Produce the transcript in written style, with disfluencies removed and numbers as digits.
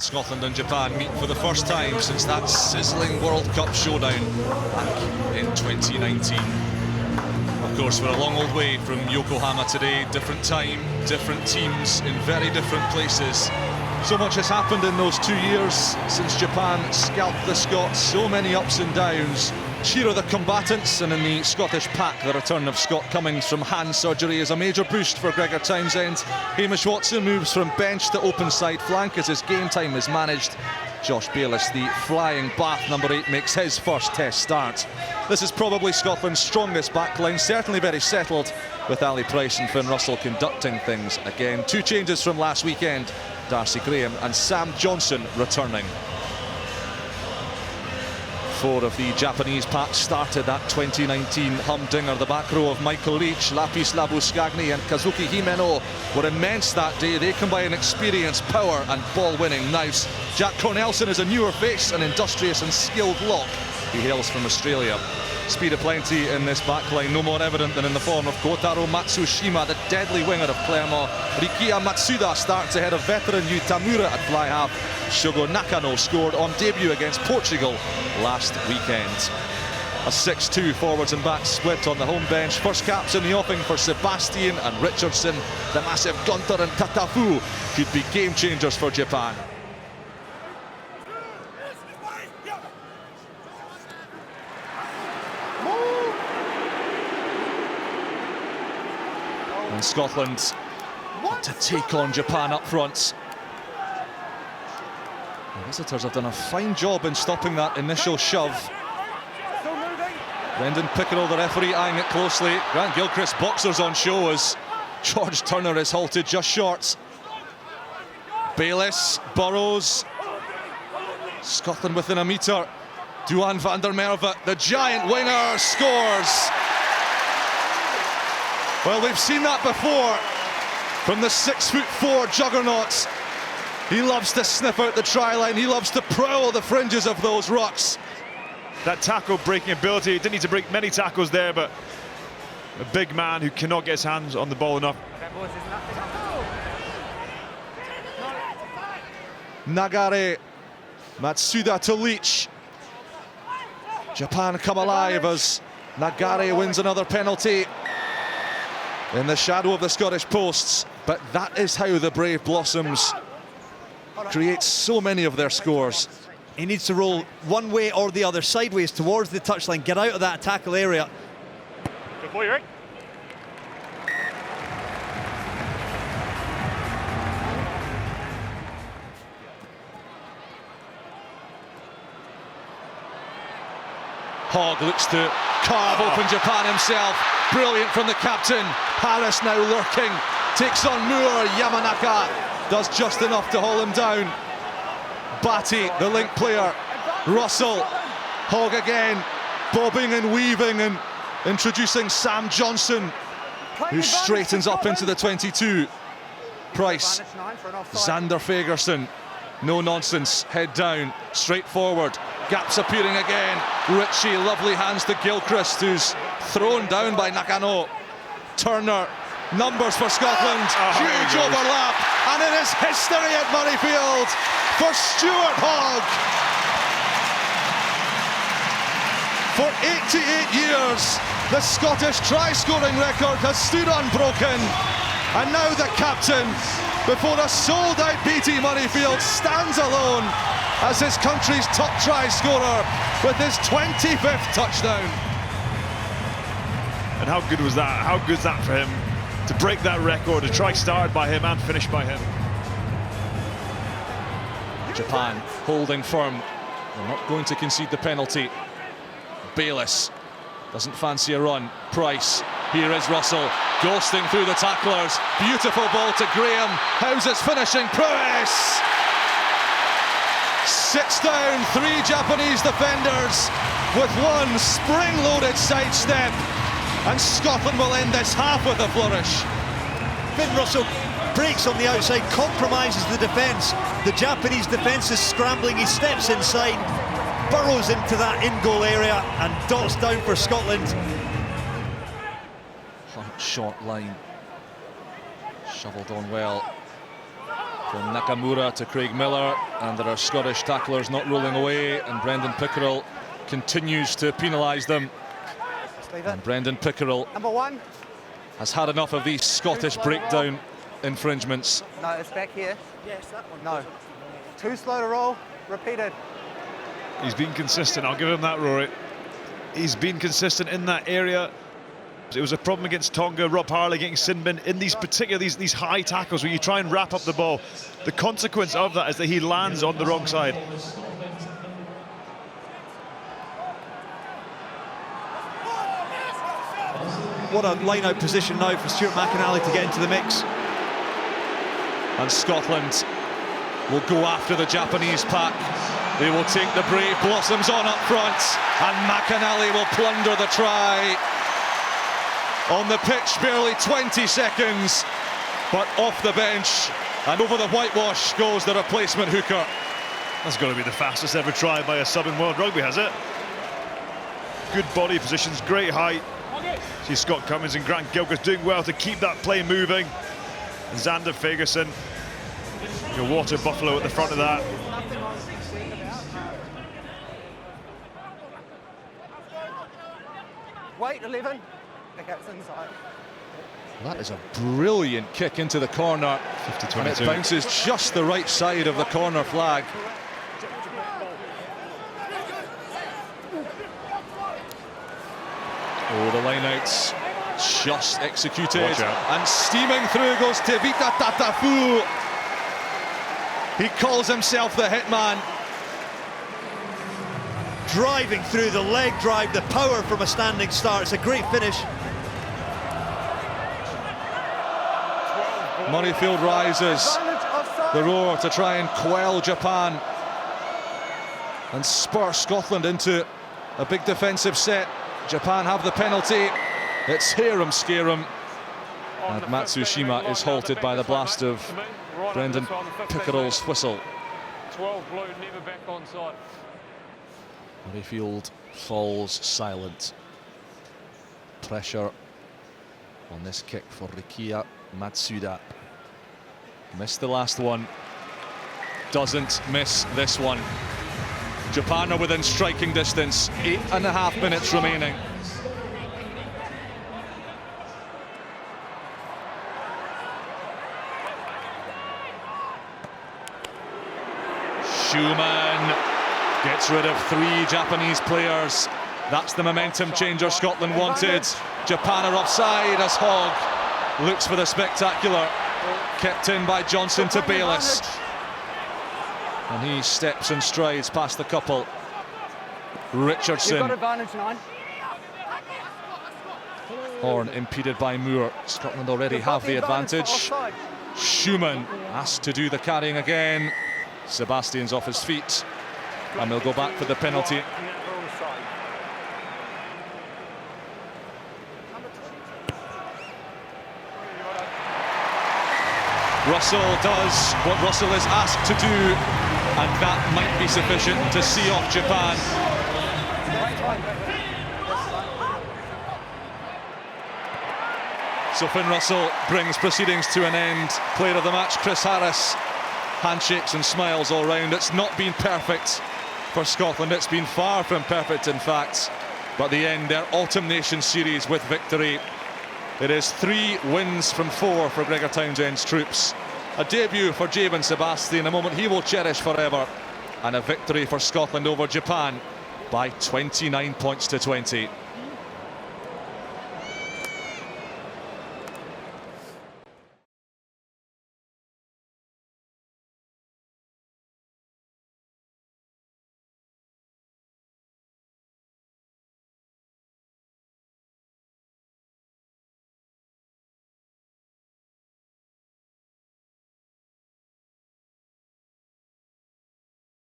Scotland and Japan meet for the first time since that sizzling World Cup showdown back in 2019. Of course, we're a long old way from Yokohama today. Different time, different teams in very different places. So much has happened in those 2 years since Japan scalped the Scots. So many ups and downs. Cheer of the combatants, and in the Scottish pack, the return of Scott Cummings from hand surgery is a major boost for Gregor Townsend. Hamish Watson moves from bench to open side flank as his game time is managed. Josh Bayliss, the flying Bath number 8, makes his first test start. This is probably Scotland's strongest backline, certainly very settled, with Ali Price and Finn Russell conducting things again. 2 changes from last weekend, Darcy Graham and Sam Johnson returning. 4 of the Japanese pack started that 2019 humdinger. The back row of Michael Leach, Lapis Labuschagne and Kazuki Himeno were immense that day. They combine experience, power and ball-winning nous. Jack Cornelsen is a newer face, an industrious and skilled lock. He hails from Australia. Speed aplenty in this backline, no more evident than in the form of Kotaro Matsushima, the deadly winger of Clermont. Rikiya Matsuda starts ahead of veteran Yu Tamura at fly half. Shogo Nakano scored on debut against Portugal last weekend. A 6-2 forwards and backs split on the home bench. First caps in the offing for Sebastian and Richardson. The massive Gunter and Tatafu could be game changers for Japan. And Scotland want to take on Japan up front. The visitors have done a fine job in stopping that initial shove. Brendan Pickerel, the referee, eyeing it closely. Grant Gilchrist, boxers on show as George Turner is halted just short. Bayliss, Burrows. Scotland within a metre. Duan van der Merwe, the giant winger, scores. Well, we've seen that before from the 6'4" juggernaut. He loves to sniff out the try line. He loves to prowl the fringes of those rucks. That tackle breaking ability, he didn't need to break many tackles there, but a big man who cannot get his hands on the ball enough. Nagare, Matsuda to Leach. Japan come alive as Nagare wins another penalty in the shadow of the Scottish posts. But that is how the Brave Blossoms create so many of their scores. He needs to roll one way or the other, sideways towards the touchline, get out of that tackle area. Good boy, right? Hogg looks to carve open Japan himself. Brilliant from the captain. Harris now lurking. Takes on Moore. Yamanaka does just enough to haul him down. Batty, the link player. Russell. Hogg again. Bobbing and weaving and introducing Sam Johnson, who straightens up into the 22. Price. Xander Fagerson. No nonsense. Head down. Straight forward. Gaps appearing again. Ritchie, lovely hands to Gilchrist, who's thrown down by Nakano. Turner, numbers for Scotland. Huge overlap, and it is history at Murrayfield for Stuart Hogg. For 88 years, the Scottish try-scoring record has stood unbroken, and now the captain, before a sold-out BT Murrayfield, stands alone as his country's top try scorer with his 25th touchdown. And how good was that? How good is that for him to break that record? A try started by him and finished by him. Japan holding firm. They're not going to concede the penalty. Bayliss doesn't fancy a run. Price, here is Russell, ghosting through the tacklers. Beautiful ball to Graham. How's his finishing prowess? 6 down, 3 Japanese defenders with one spring-loaded sidestep, and Scotland will end this half with a flourish. Finn Russell breaks on the outside, compromises the defence. The Japanese defence is scrambling, he steps inside, burrows into that in-goal area and dots down for Scotland. Short line, shoveled on well. From Nakamura to Craig Miller, and there are Scottish tacklers not rolling away, and Brendan Pickerel continues to penalise them. And Brendan Pickerel #1 has had enough of these Scottish breakdown infringements. No, it's back here. Yes, that one. No. Too slow to roll. Repeated. He's been consistent, I'll give him that, Rory. He's been consistent in that area. It was a problem against Tonga, Rob Harley getting sin bin in these these high tackles where you try and wrap up the ball. The consequence of that is that he lands on the wrong side. What a line-out position now for Stuart McInally to get into the mix. And Scotland will go after the Japanese pack. They will take the brave Blossoms on up front, and McInally will plunder the try. On the pitch, barely 20 seconds, but off the bench and over the whitewash goes the replacement hooker. That's got to be the fastest ever try by a sub in World Rugby, has it? Good body positions, great height. See Scott Cummins and Grant Gilchrist doing well to keep that play moving. And Xander Ferguson, your water buffalo at the front of that. Wait, 11. Okay, it's inside. That is a brilliant kick into the corner. 50-22. And it bounces just the right side of the corner flag. Oh, the line-outs just executed. And steaming through goes Tevita Tatafu. He calls himself the hitman. Driving through the leg drive, the power from a standing start. It's a great finish. Murrayfield rises. The roar to try and quell Japan and spur Scotland into a big defensive set. Japan have the penalty. It's Harem Scarum. And Matsushima is halted by the blast of Brendan Pickerel's whistle. 12 blue, never back on side. Murrayfield falls silent. Pressure on this kick for Rikia Matsuda. Missed the last one. Doesn't miss this one. Japan are within striking distance. 8.5 minutes remaining. Schumann gets rid of 3 Japanese players. That's the momentum changer Scotland wanted. Japan are offside as Hogg looks for the spectacular. Kept in by Johnson to Bayliss. And he steps and strides past the couple. Richardson. You've got advantage, 9. Horn impeded by Moore. Scotland already have the advantage. Schumann asked to do the carrying again. Sebastian's off his feet. And they'll go back for the penalty. Russell does what Russell is asked to do, and that might be sufficient to see off Japan. So Finn Russell brings proceedings to an end. Player of the match, Chris Harris. Handshakes and smiles all round. It's not been perfect for Scotland. It's been far from perfect, in fact. But the end, their Autumn Nations series with victory. It is 3 wins from 4 for Gregor Townsend's troops. A debut for Jabin Sebastian, a moment he will cherish forever. And a victory for Scotland over Japan by 29 points to 20.